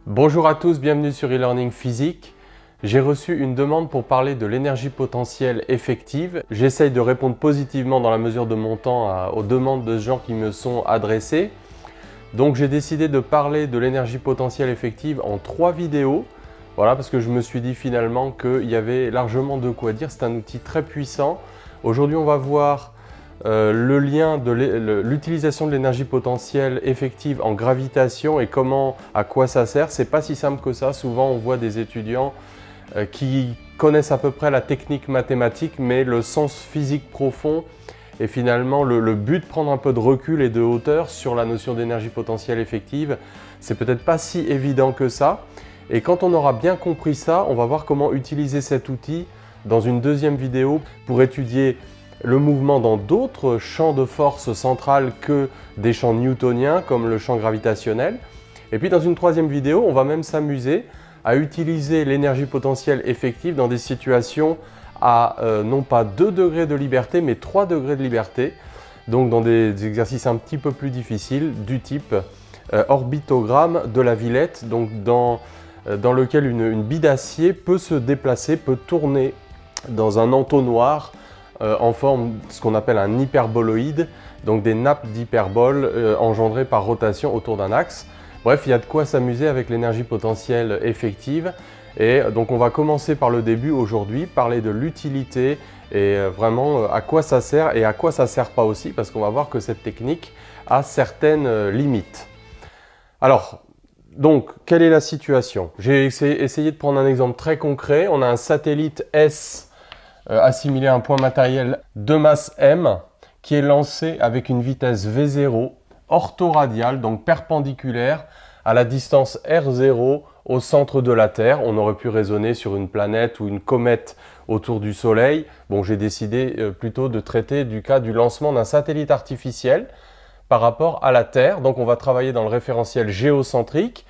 Bonjour à tous, bienvenue sur e-learning physique. J'ai reçu une demande pour parler de l'énergie potentielle effective. J'essaye de répondre positivement dans la mesure de mon temps aux demandes de gens qui me sont adressées. Donc j'ai décidé de parler de l'énergie potentielle effective en 3 vidéos. Voilà, parce que je me suis dit finalement qu'il y avait largement de quoi dire. C'est un outil très puissant. Aujourd'hui, on va voir le lien de l'utilisation de l'énergie potentielle effective en gravitation et à quoi ça sert. C'est pas si simple que ça. Souvent, on voit des étudiants qui connaissent à peu près la technique mathématique, mais le sens physique profond et finalement le but de prendre un peu de recul et de hauteur sur la notion d'énergie potentielle effective, c'est peut-être pas si évident que ça. Et quand on aura bien compris ça, on va voir comment utiliser cet outil dans une deuxième vidéo pour étudier le mouvement dans d'autres champs de force centrales que des champs newtoniens comme le champ gravitationnel. Et puis dans une troisième vidéo, on va même s'amuser à utiliser l'énergie potentielle effective dans des situations à non pas 2 degrés de liberté mais 3 degrés de liberté, donc dans des exercices un petit peu plus difficiles du type orbitogramme de la Villette, donc dans lequel une bille d'acier peut se déplacer, peut tourner dans un entonnoir en forme de ce qu'on appelle un hyperboloïde, donc des nappes d'hyperbole engendrées par rotation autour d'un axe. Bref, il y a de quoi s'amuser avec l'énergie potentielle effective. Et donc on va commencer par le début aujourd'hui, parler de l'utilité et vraiment à quoi ça sert et à quoi ça ne sert pas aussi, parce qu'on va voir que cette technique a certaines limites. Alors, donc, quelle est la situation? J'ai essayé de prendre un exemple très concret. On a un satellite S assimilé à un point matériel de masse m qui est lancé avec une vitesse v0 orthoradiale, donc perpendiculaire à la distance r0 au centre de la Terre. On aurait pu raisonner sur une planète ou une comète autour du Soleil. Bon, j'ai décidé plutôt de traiter du cas du lancement d'un satellite artificiel par rapport à la Terre. Donc on va travailler dans le référentiel géocentrique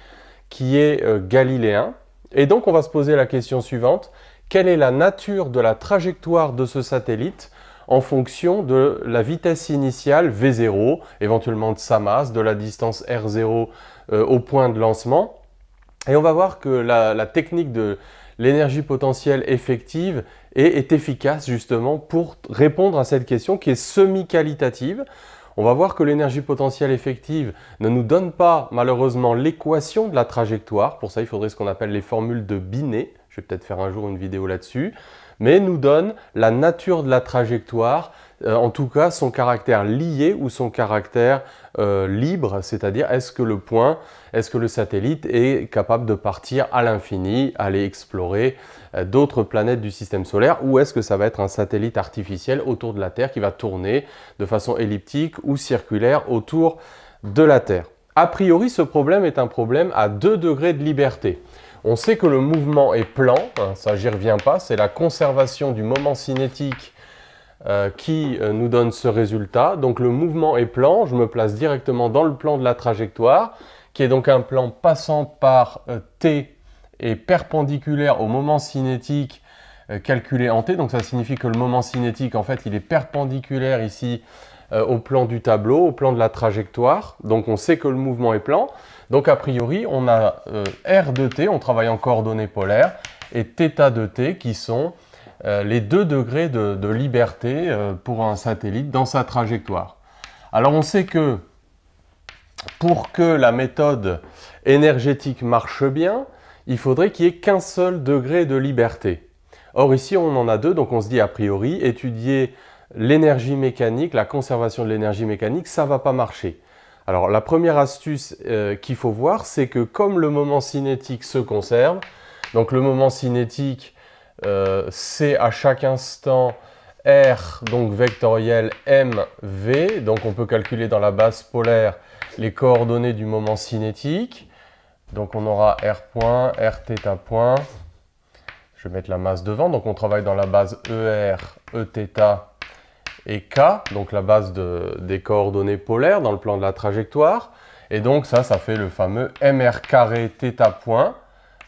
qui est galiléen. Et donc on va se poser la question suivante: quelle est la nature de la trajectoire de ce satellite en fonction de la vitesse initiale v0, éventuellement de sa masse, de la distance r0 au point de lancement? Et on va voir que la technique de l'énergie potentielle effective est efficace justement pour répondre à cette question qui est semi-qualitative. On va voir que l'énergie potentielle effective ne nous donne pas malheureusement l'équation de la trajectoire. Pour ça, il faudrait ce qu'on appelle les formules de Binet. Je vais peut-être faire un jour une vidéo là-dessus. Mais nous donne la nature de la trajectoire, en tout cas son caractère lié ou son caractère libre, c'est-à-dire est-ce que le satellite est capable de partir à l'infini, aller explorer d'autres planètes du système solaire, ou est-ce que ça va être un satellite artificiel autour de la Terre qui va tourner de façon elliptique ou circulaire autour de la Terre. A priori, ce problème est un problème à 2 degrés de liberté. On sait que le mouvement est plan, hein, ça j'y reviens pas, c'est la conservation du moment cinétique qui nous donne ce résultat. Donc le mouvement est plan, je me place directement dans le plan de la trajectoire, qui est donc un plan passant par t et perpendiculaire au moment cinétique calculé en t. Donc ça signifie que le moment cinétique, en fait, il est perpendiculaire ici au plan du tableau, au plan de la trajectoire. Donc on sait que le mouvement est plan. Donc a priori, on a r de t, on travaille en coordonnées polaires, et θ de t qui sont les 2 degrés de liberté pour un satellite dans sa trajectoire. Alors on sait que pour que la méthode énergétique marche bien, il faudrait qu'il n'y ait qu'un seul degré de liberté. Or ici on en a 2, donc on se dit a priori, étudier l'énergie mécanique, la conservation de l'énergie mécanique, ça ne va pas marcher. Alors la première astuce qu'il faut voir, c'est que comme le moment cinétique se conserve, donc le moment cinétique c'est à chaque instant r, donc vectoriel mv, donc on peut calculer dans la base polaire les coordonnées du moment cinétique. Donc on aura r point, rθ point, je vais mettre la masse devant, donc on travaille dans la base ER, Eθ et K, donc la base des coordonnées polaires dans le plan de la trajectoire. Et donc ça fait le fameux mr carré θ point,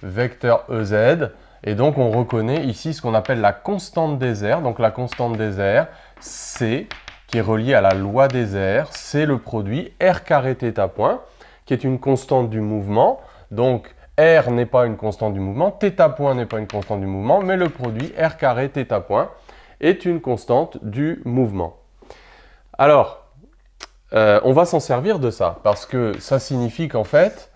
vecteur EZ. Et donc on reconnaît ici ce qu'on appelle la constante des airs. Donc la constante des airs, C, qui est reliée à la loi des airs, c'est le produit r carré θ point, qui est une constante du mouvement. Donc R n'est pas une constante du mouvement, θ point n'est pas une constante du mouvement, mais le produit R carré θ point est une constante du mouvement. Alors, on va s'en servir de ça, parce que ça signifie qu'en fait,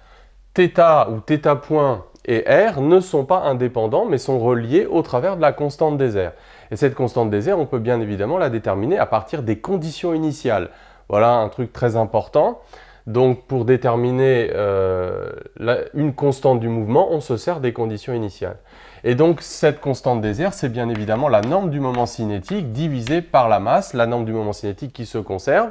θ ou θ point et R ne sont pas indépendants, mais sont reliés au travers de la constante des airs. Et cette constante des airs, on peut bien évidemment la déterminer à partir des conditions initiales. Voilà un truc très important. Donc pour déterminer une constante du mouvement, on se sert des conditions initiales. Et donc cette constante des airs, c'est bien évidemment la norme du moment cinétique divisée par la masse, la norme du moment cinétique qui se conserve.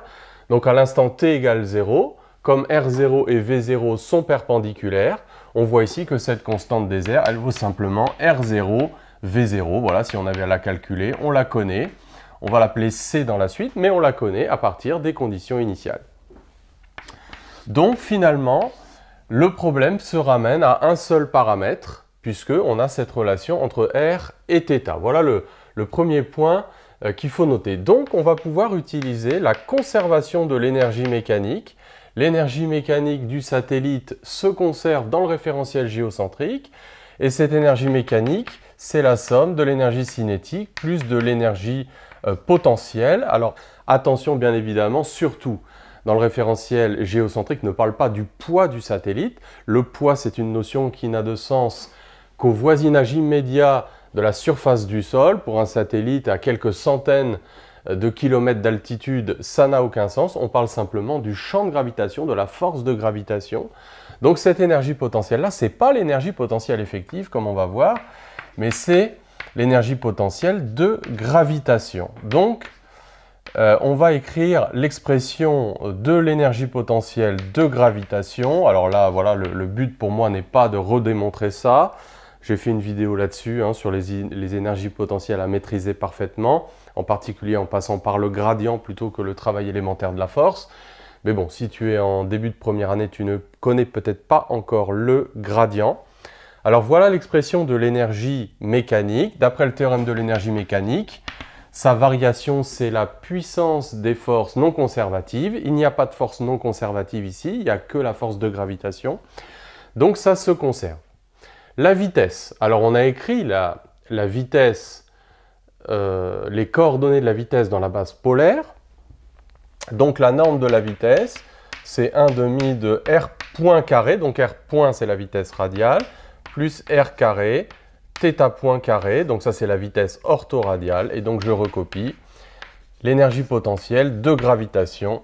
Donc à l'instant t égale 0, comme R0 et V0 sont perpendiculaires, on voit ici que cette constante des airs, elle vaut simplement R0, V0. Voilà, si on avait à la calculer, on la connaît. On va l'appeler C dans la suite, mais on la connaît à partir des conditions initiales. Donc finalement, le problème se ramène à un seul paramètre, puisqu'on a cette relation entre R et θ. Voilà le premier point qu'il faut noter. Donc on va pouvoir utiliser la conservation de l'énergie mécanique. L'énergie mécanique du satellite se conserve dans le référentiel géocentrique, et cette énergie mécanique, c'est la somme de l'énergie cinétique plus de l'énergie potentielle. Alors attention bien évidemment, surtout, dans le référentiel géocentrique, ne parle pas du poids du satellite. Le poids, c'est une notion qui n'a de sens qu'au voisinage immédiat de la surface du sol. Pour un satellite à quelques centaines de kilomètres d'altitude, ça n'a aucun sens. On parle simplement du champ de gravitation, de la force de gravitation. Donc cette énergie potentielle-là, ce n'est pas l'énergie potentielle effective, comme on va voir, mais c'est l'énergie potentielle de gravitation. Donc, on va écrire l'expression de l'énergie potentielle de gravitation. Alors là, voilà, le but pour moi n'est pas de redémontrer ça. J'ai fait une vidéo là-dessus, sur les énergies potentielles à maîtriser parfaitement, en particulier en passant par le gradient plutôt que le travail élémentaire de la force. Mais bon, si tu es en début de première année, tu ne connais peut-être pas encore le gradient. Alors voilà l'expression de l'énergie mécanique. D'après le théorème de l'énergie mécanique, sa variation, c'est la puissance des forces non conservatives. Il n'y a pas de force non conservative ici, il n'y a que la force de gravitation. Donc ça se conserve. La vitesse. Alors on a écrit la vitesse, les coordonnées de la vitesse dans la base polaire. Donc la norme de la vitesse, c'est 1/2 de R point carré. Donc R point, c'est la vitesse radiale, plus R carré, θ point carré, donc ça c'est la vitesse orthoradiale, et donc je recopie l'énergie potentielle de gravitation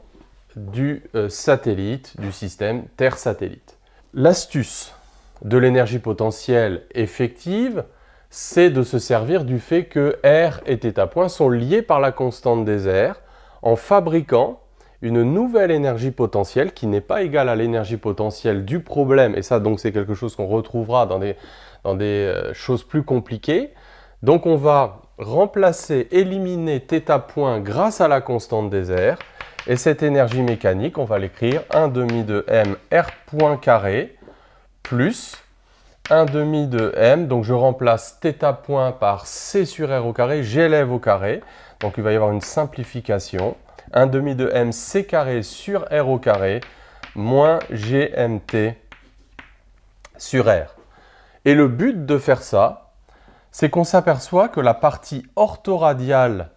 du satellite, du système Terre-satellite. L'astuce de l'énergie potentielle effective, c'est de se servir du fait que R et θ point sont liés par la constante des airs en fabriquant une nouvelle énergie potentielle qui n'est pas égale à l'énergie potentielle du problème, et ça donc c'est quelque chose qu'on retrouvera dans des choses plus compliquées. Donc on va remplacer, éliminer θ point grâce à la constante des airs, et cette énergie mécanique, on va l'écrire 1/2 de m R point carré plus 1/2 de m, donc je remplace θ point par C sur R au carré, j'élève au carré, donc il va y avoir une simplification, 1/2 de m C carré sur R au carré, moins GMT sur R. Et le but de faire ça, c'est qu'on s'aperçoit que la partie orthoradiale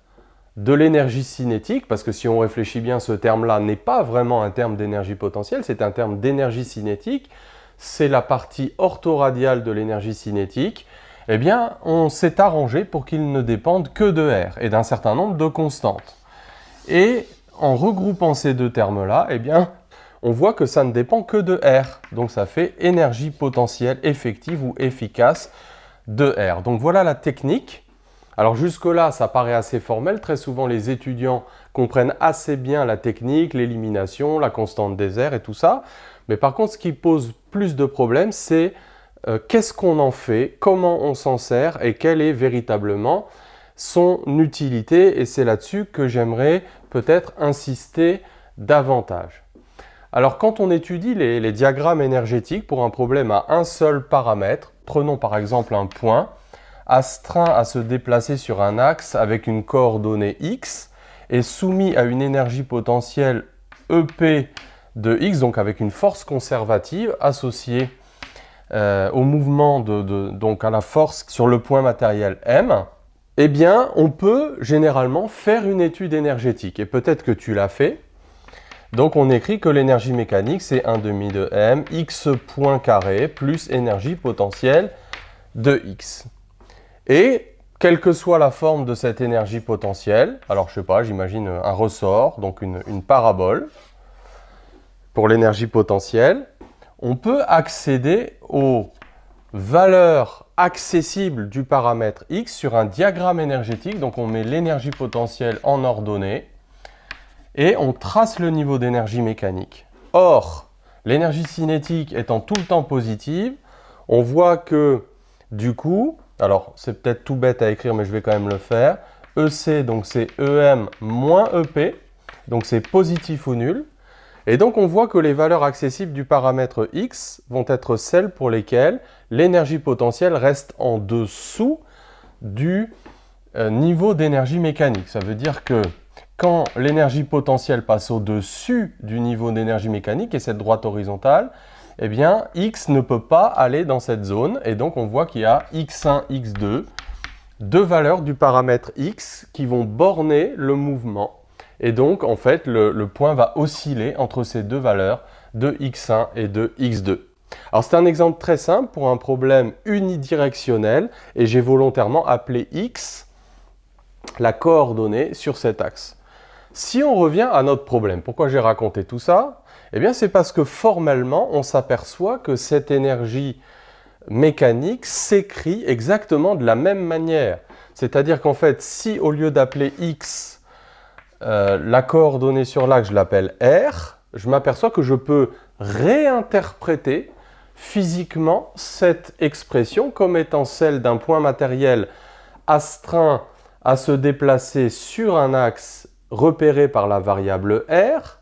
de l'énergie cinétique, parce que si on réfléchit bien, ce terme-là n'est pas vraiment un terme d'énergie potentielle, c'est un terme d'énergie cinétique, c'est la partie orthoradiale de l'énergie cinétique, eh bien, on s'est arrangé pour qu'il ne dépende que de R et d'un certain nombre de constantes. Et en regroupant ces deux termes-là, eh bien, on voit que ça ne dépend que de R. Donc ça fait énergie potentielle effective ou efficace de R. Donc voilà la technique. Alors jusque-là, ça paraît assez formel. Très souvent, les étudiants comprennent assez bien la technique, l'élimination, la constante des airs et tout ça. Mais par contre, ce qui pose plus de problèmes, c'est qu'est-ce qu'on en fait, comment on s'en sert et quelle est véritablement son utilité. Et c'est là-dessus que j'aimerais peut-être insister davantage. Alors quand on étudie les diagrammes énergétiques pour un problème à un seul paramètre, prenons par exemple un point, astreint à se déplacer sur un axe avec une coordonnée x et soumis à une énergie potentielle EP de x, donc avec une force conservative associée au mouvement, donc à la force sur le point matériel M, eh bien, on peut généralement faire une étude énergétique. Et peut-être que tu l'as fait. Donc, on écrit que l'énergie mécanique, c'est 1/2 de M, x point carré, plus énergie potentielle de x. Et, quelle que soit la forme de cette énergie potentielle, alors je sais pas, j'imagine un ressort, donc une parabole, pour l'énergie potentielle, on peut accéder aux valeur accessible du paramètre x sur un diagramme énergétique. Donc on met l'énergie potentielle en ordonnée et on trace le niveau d'énergie mécanique. Or, l'énergie cinétique étant tout le temps positive, on voit que du coup, alors c'est peut-être tout bête à écrire mais je vais quand même le faire, EC donc c'est EM moins EP, donc c'est positif ou nul. Et donc on voit que les valeurs accessibles du paramètre x vont être celles pour lesquelles l'énergie potentielle reste en dessous du niveau d'énergie mécanique. Ça veut dire que quand l'énergie potentielle passe au-dessus du niveau d'énergie mécanique, et cette droite horizontale, eh bien x ne peut pas aller dans cette zone. Et donc on voit qu'il y a x1, x2, deux valeurs du paramètre x qui vont borner le mouvement. Et donc, en fait, le point va osciller entre ces deux valeurs de x1 et de x2. Alors, c'est un exemple très simple pour un problème unidirectionnel et j'ai volontairement appelé x la coordonnée sur cet axe. Si on revient à notre problème, pourquoi j'ai raconté tout ça? Eh bien, c'est parce que formellement, on s'aperçoit que cette énergie mécanique s'écrit exactement de la même manière. C'est-à-dire qu'en fait, si au lieu d'appeler x la coordonnée sur l'axe, je l'appelle R, je m'aperçois que je peux réinterpréter physiquement cette expression comme étant celle d'un point matériel astreint à se déplacer sur un axe repéré par la variable R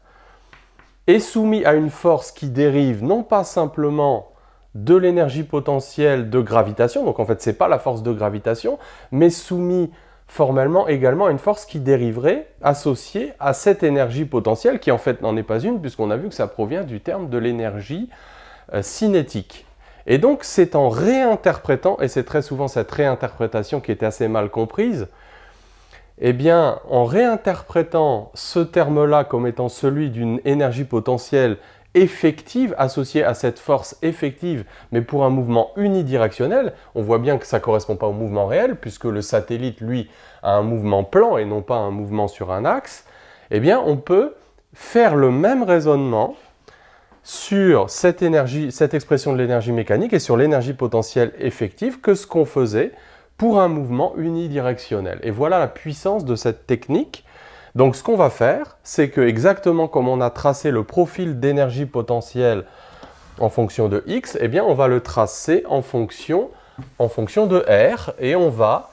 et soumis à une force qui dérive non pas simplement de l'énergie potentielle de gravitation, donc en fait ce n'est pas la force de gravitation, mais soumis formellement également une force qui dériverait associée à cette énergie potentielle qui en fait n'en est pas une puisqu'on a vu que ça provient du terme de l'énergie cinétique. Et donc c'est en réinterprétant, et c'est très souvent cette réinterprétation qui est assez mal comprise, eh bien en réinterprétant ce terme-là comme étant celui d'une énergie potentielle effective associée à cette force effective, mais pour un mouvement unidirectionnel, on voit bien que ça ne correspond pas au mouvement réel, puisque le satellite, lui, a un mouvement plan et non pas un mouvement sur un axe, eh bien, on peut faire le même raisonnement sur cette expression de l'énergie mécanique et sur l'énergie potentielle effective que ce qu'on faisait pour un mouvement unidirectionnel. Et voilà la puissance de cette technique. Donc ce qu'on va faire, c'est que exactement comme on a tracé le profil d'énergie potentielle en fonction de x, eh bien on va le tracer en fonction de r et on va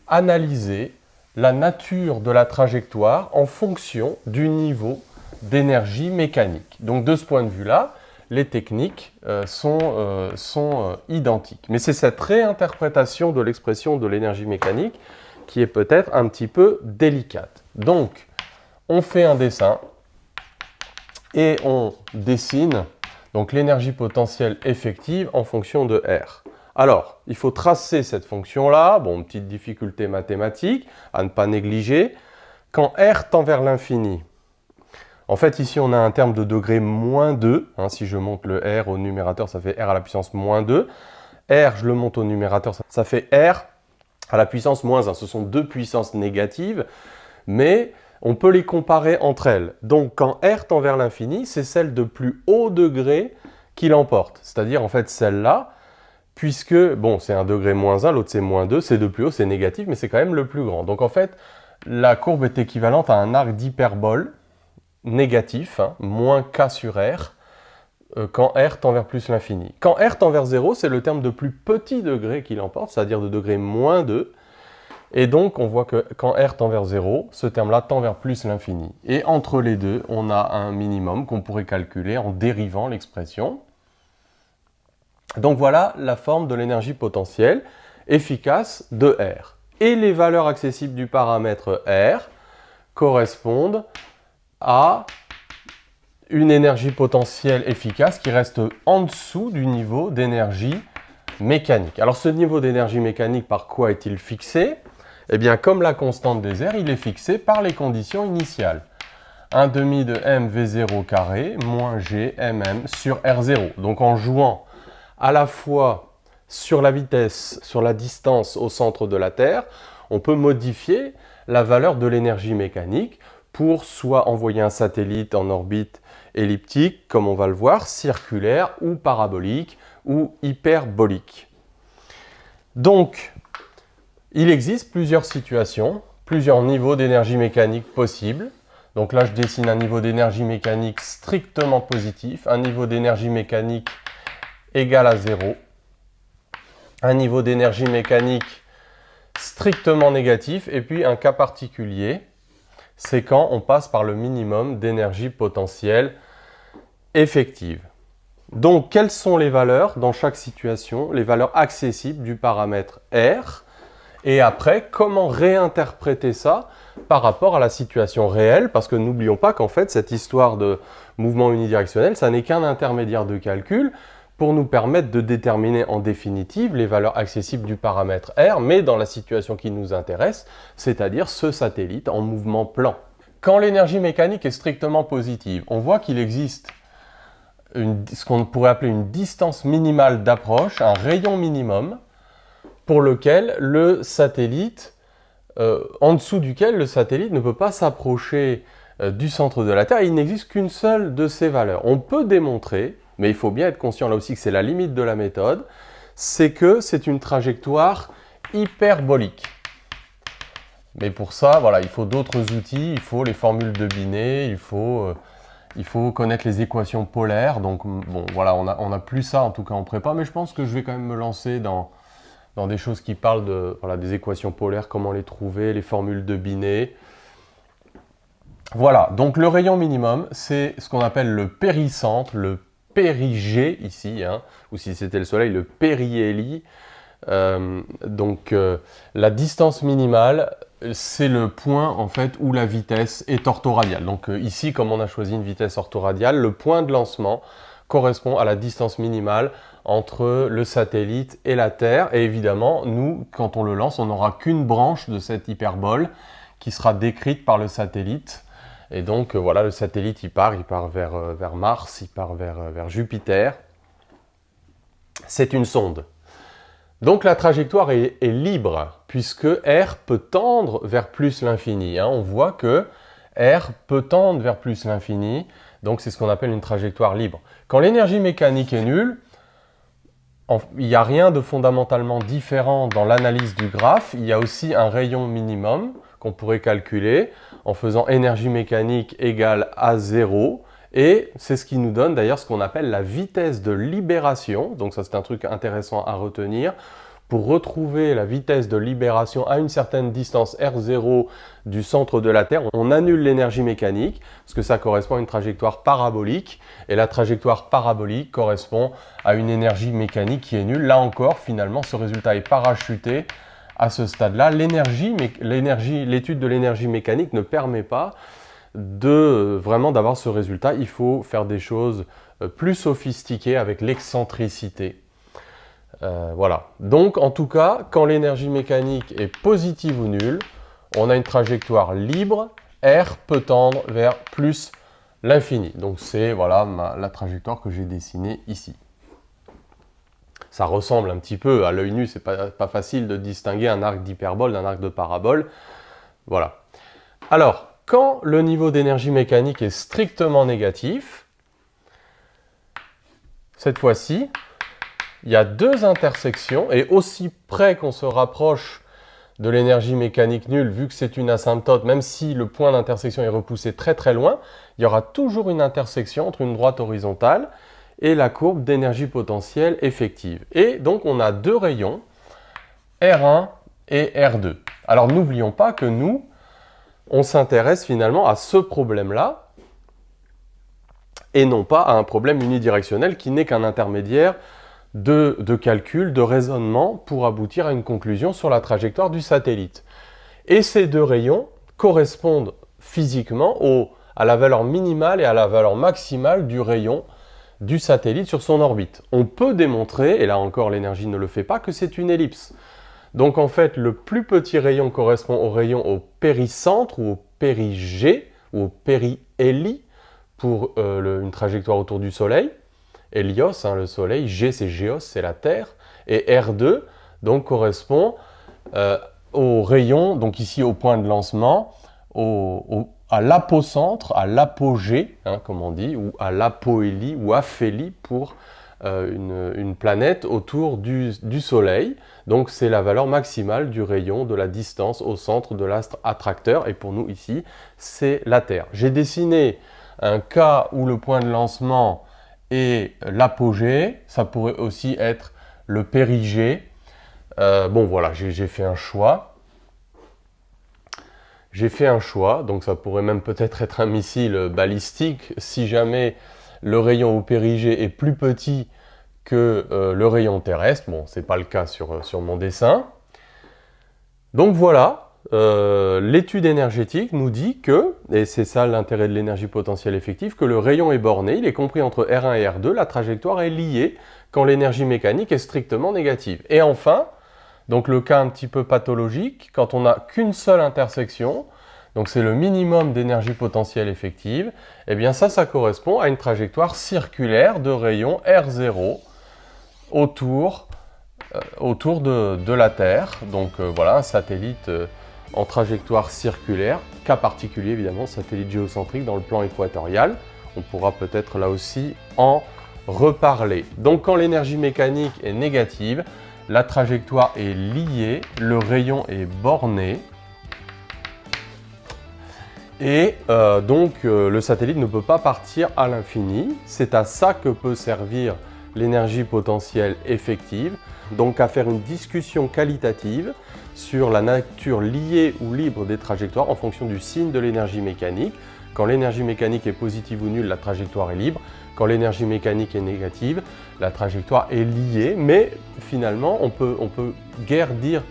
analyser la nature de la trajectoire en fonction du niveau d'énergie mécanique. Donc de ce point de vue-là, les techniques sont identiques. Mais c'est cette réinterprétation de l'expression de l'énergie mécanique qui est peut-être un petit peu délicate. Donc, on fait un dessin et on dessine donc l'énergie potentielle effective en fonction de R. Alors, il faut tracer cette fonction-là. Bon, une petite difficulté mathématique à ne pas négliger. Quand R tend vers l'infini, en fait, ici, on a un terme de degré moins 2. Hein, si je monte le R au numérateur, ça fait R à la puissance moins 2. R, je le monte au numérateur, ça fait R à la puissance moins 1. Ce sont deux puissances négatives, mais on peut les comparer entre elles. Donc, quand R tend vers l'infini, c'est celle de plus haut degré qui l'emporte. C'est-à-dire, en fait, celle-là, puisque, bon, c'est un degré moins 1, l'autre c'est moins 2, c'est de plus haut, c'est négatif, mais c'est quand même le plus grand. Donc, en fait, la courbe est équivalente à un arc d'hyperbole négatif, hein, moins k sur R, quand R tend vers plus l'infini. Quand R tend vers 0, c'est le terme de plus petit degré qui l'emporte, c'est-à-dire de degré moins 2. Et donc, on voit que quand R tend vers 0, ce terme-là tend vers plus l'infini. Et entre les deux, on a un minimum qu'on pourrait calculer en dérivant l'expression. Donc voilà la forme de l'énergie potentielle efficace de R. Et les valeurs accessibles du paramètre R correspondent à une énergie potentielle efficace qui reste en dessous du niveau d'énergie mécanique. Alors ce niveau d'énergie mécanique, par quoi est-il fixé? Eh bien, comme la constante des airs, il est fixé par les conditions initiales. 1 demi de mv0 carré moins g mm sur r0. Donc en jouant à la fois sur la vitesse, sur la distance au centre de la Terre, on peut modifier la valeur de l'énergie mécanique pour soit envoyer un satellite en orbite elliptique, comme on va le voir, circulaire ou parabolique ou hyperbolique. Donc, il existe plusieurs situations, plusieurs niveaux d'énergie mécanique possibles. Donc là, je dessine un niveau d'énergie mécanique strictement positif, un niveau d'énergie mécanique égal à 0, un niveau d'énergie mécanique strictement négatif, et puis un cas particulier, c'est quand on passe par le minimum d'énergie potentielle effective. Donc, quelles sont les valeurs dans chaque situation, les valeurs accessibles du paramètre R? Et après, comment réinterpréter ça par rapport à la situation réelle? Parce que n'oublions pas qu'en fait, cette histoire de mouvement unidirectionnel, ça n'est qu'un intermédiaire de calcul pour nous permettre de déterminer en définitive les valeurs accessibles du paramètre R, mais dans la situation qui nous intéresse, c'est-à-dire ce satellite en mouvement plan. Quand l'énergie mécanique est strictement positive, on voit qu'il existe ce qu'on pourrait appeler une distance minimale d'approche, un rayon minimum, pour lequel le satellite, en dessous duquel le satellite ne peut pas s'approcher du centre de la Terre, et il n'existe qu'une seule de ces valeurs. On peut démontrer, mais il faut bien être conscient là aussi que c'est la limite de la méthode, c'est que c'est une trajectoire hyperbolique. Mais pour ça, voilà, il faut d'autres outils, il faut les formules de Binet, il faut connaître les équations polaires. Donc bon, voilà, on a plus ça en tout cas en prépa, mais je pense que je vais quand même me lancer dans des choses qui parlent de, voilà, des équations polaires, comment les trouver, les formules de Binet. Voilà, donc le rayon minimum, c'est ce qu'on appelle le péricentre, le périgée ici, hein, ou si c'était le soleil, le périhélie. La distance minimale, c'est le point en fait où la vitesse est orthoradiale. Donc ici, comme on a choisi une vitesse orthoradiale, le point de lancement correspond à la distance minimale entre le satellite et la Terre. Et évidemment, nous, quand on le lance, on n'aura qu'une branche de cette hyperbole qui sera décrite par le satellite. Et donc voilà, le satellite il part vers Mars, il part vers Jupiter. C'est une sonde. Donc la trajectoire est libre, puisque R peut tendre vers plus l'infini. Hein. On voit que R peut tendre vers plus l'infini, donc c'est ce qu'on appelle une trajectoire libre. Quand l'énergie mécanique est nulle, il n'y a rien de fondamentalement différent dans l'analyse du graphe. Il y a aussi un rayon minimum qu'on pourrait calculer en faisant énergie mécanique égale à 0. Et c'est ce qui nous donne d'ailleurs ce qu'on appelle la vitesse de libération. Donc ça c'est un truc intéressant à retenir. Pour retrouver la vitesse de libération à une certaine distance R0 du centre de la Terre, on annule l'énergie mécanique parce que ça correspond à une trajectoire parabolique. Et la trajectoire parabolique correspond à une énergie mécanique qui est nulle. Là encore, finalement, ce résultat est parachuté à ce stade-là. L'étude de l'énergie mécanique ne permet pas vraiment d'avoir ce résultat. Il faut faire des choses plus sophistiquées avec l'excentricité. Voilà. Donc, en tout cas, quand l'énergie mécanique est positive ou nulle, on a une trajectoire libre. R peut tendre vers plus l'infini. Donc, c'est voilà, la trajectoire que j'ai dessinée ici. Ça ressemble un petit peu à l'œil nu, c'est pas facile de distinguer un arc d'hyperbole d'un arc de parabole. Voilà. Alors, quand le niveau d'énergie mécanique est strictement négatif, cette fois-ci, il y a deux intersections, et aussi près qu'on se rapproche de l'énergie mécanique nulle, vu que c'est une asymptote, même si le point d'intersection est repoussé très très loin, il y aura toujours une intersection entre une droite horizontale et la courbe d'énergie potentielle effective. Et donc on a deux rayons, R1 et R2. Alors n'oublions pas que nous, on s'intéresse finalement à ce problème-là, et non pas à un problème unidirectionnel qui n'est qu'un intermédiaire de calcul, de raisonnement pour aboutir à une conclusion sur la trajectoire du satellite. Et ces deux rayons correspondent physiquement à la valeur minimale et à la valeur maximale du rayon du satellite sur son orbite. On peut démontrer, et là encore l'énergie ne le fait pas, que c'est une ellipse. Donc en fait, le plus petit rayon correspond au rayon au péricentre ou au périgée ou au périhélie pour une trajectoire autour du Soleil. Hélios, hein, le Soleil, G c'est Géos, c'est la Terre, et R2 donc correspond au rayon, donc ici au point de lancement, à l'apocentre, à l'apogée, hein, comme on dit, ou à l'apohélie ou aphélie pour une planète autour du Soleil. Donc c'est la valeur maximale du rayon de la distance au centre de l'astre attracteur, et pour nous ici, c'est la Terre. J'ai dessiné un cas où le point de lancement est l'apogée, ça pourrait aussi être le périgée. Bon voilà, j'ai fait un choix. J'ai fait un choix, donc ça pourrait même peut-être être un missile balistique si jamais le rayon au périgée est plus petit que le rayon terrestre. Bon, ce n'est pas le cas sur mon dessin. Donc voilà, l'étude énergétique nous dit que, et c'est ça l'intérêt de l'énergie potentielle effective, que le rayon est borné, il est compris entre R1 et R2, la trajectoire est liée quand l'énergie mécanique est strictement négative. Et enfin, donc le cas un petit peu pathologique, quand on n'a qu'une seule intersection, donc c'est le minimum d'énergie potentielle effective, et bien ça correspond à une trajectoire circulaire de rayon R0 autour de la Terre. Donc voilà, un satellite en trajectoire circulaire, cas particulier évidemment, satellite géocentrique dans le plan équatorial. On pourra peut-être là aussi en reparler. Donc quand l'énergie mécanique est négative, la trajectoire est liée, le rayon est borné, et donc le satellite ne peut pas partir à l'infini. C'est à ça que peut servir l'énergie potentielle effective, donc à faire une discussion qualitative sur la nature liée ou libre des trajectoires en fonction du signe de l'énergie mécanique. Quand l'énergie mécanique est positive ou nulle, la trajectoire est libre. Quand l'énergie mécanique est négative, la trajectoire est liée, mais finalement on peut guère dire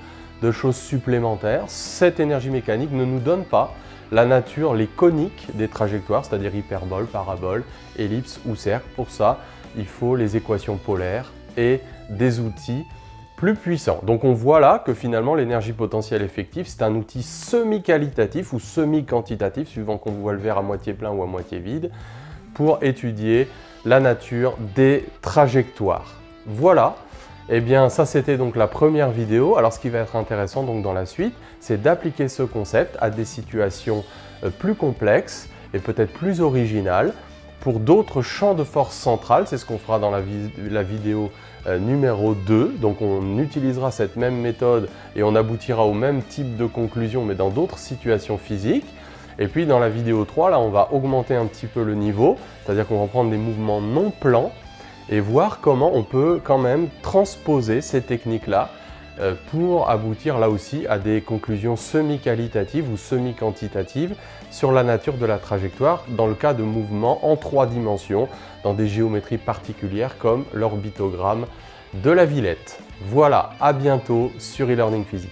de choses supplémentaires. Cette énergie mécanique ne nous donne pas la nature, les coniques des trajectoires, c'est-à-dire hyperbole, parabole, ellipse ou cercle. Pour ça, il faut les équations polaires et des outils plus puissants. Donc on voit là que finalement l'énergie potentielle effective, c'est un outil semi-qualitatif ou semi-quantitatif, suivant qu'on voit le verre à moitié plein ou à moitié vide, pour étudier la nature des trajectoires. Voilà, et bien ça c'était donc la première vidéo. Alors ce qui va être intéressant donc dans la suite, c'est d'appliquer ce concept à des situations plus complexes et peut-être plus originales pour d'autres champs de force centrales. C'est ce qu'on fera dans la vidéo numéro 2. Donc on utilisera cette même méthode et on aboutira au même type de conclusion mais dans d'autres situations physiques. Et puis dans la vidéo 3, là on va augmenter un petit peu le niveau, c'est-à-dire qu'on va prendre des mouvements non plans et voir comment on peut quand même transposer ces techniques-là pour aboutir là aussi à des conclusions semi-qualitatives ou semi-quantitatives sur la nature de la trajectoire dans le cas de mouvements en 3 dimensions dans des géométries particulières comme l'orbitogramme de la Villette. Voilà, à bientôt sur e-learning physique.